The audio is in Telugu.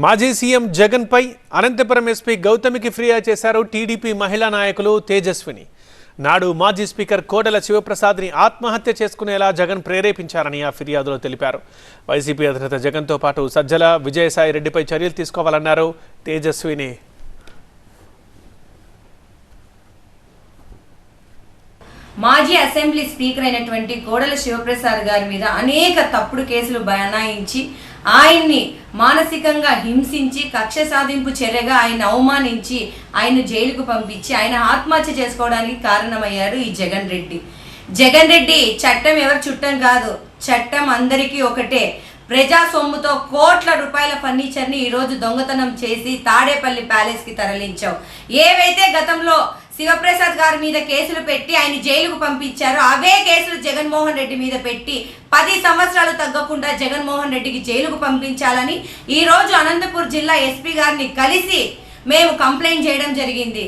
మాజీ సీఎం జగన్ పై అనంతపురం ఎస్పీ గౌతమికి ఫిర్యాదు చేశారు టీడీపీ మహిళా నాయకులు తేజస్విని. నాడు మాజీ స్పీకర్ కోడెల శివప్రసాద్ని ఆత్మహత్య చేసుకునేలా జగన్ ప్రేరేపించారని ఆ ఫిర్యాదులో తెలిపారు. వైసీపీ అధినేత జగన్తో పాటు సజ్జల, విజయసాయి రెడ్డిపై చర్యలు తీసుకోవాలన్నారు తేజస్విని. మాజీ అసెంబ్లీ స్పీకర్ అయినటువంటి కోడెల శివప్రసాద్ గారి మీద అనేక తప్పుడు కేసులు బనాయించి ఆయన్ని మానసికంగా హింసించి కక్ష సాధింపు చర్యగా ఆయన అవమానించి ఆయన జైలుకు పంపించి ఆయన ఆత్మహత్య చేసుకోవడానికి కారణమయ్యారు ఈ జగన్ రెడ్డి. జగన్ రెడ్డి చట్టం ఎవరు చుట్టం కాదు, చట్టం అందరికీ ఒకటే. ప్రజా సొమ్ముతో కోట్ల రూపాయల ఫర్నిచర్ని ఈరోజు దొంగతనం చేసి తాడేపల్లి ప్యాలెస్కి తరలించావు. ఏవైతే గతంలో శివప్రసాద్ గారి మీద కేసులు పెట్టి ఆయన జైలుకు పంపించారో అవే కేసులు జగన్మోహన్ రెడ్డి మీద పెట్టి 10 సంవత్సరాలు తగ్గకుండా జగన్మోహన్ రెడ్డికి జైలుకు పంపించాలని ఈరోజు అనంతపూర్ జిల్లా ఎస్పీ గారిని కలిసి మేము కంప్లైంట్ చేయడం జరిగింది.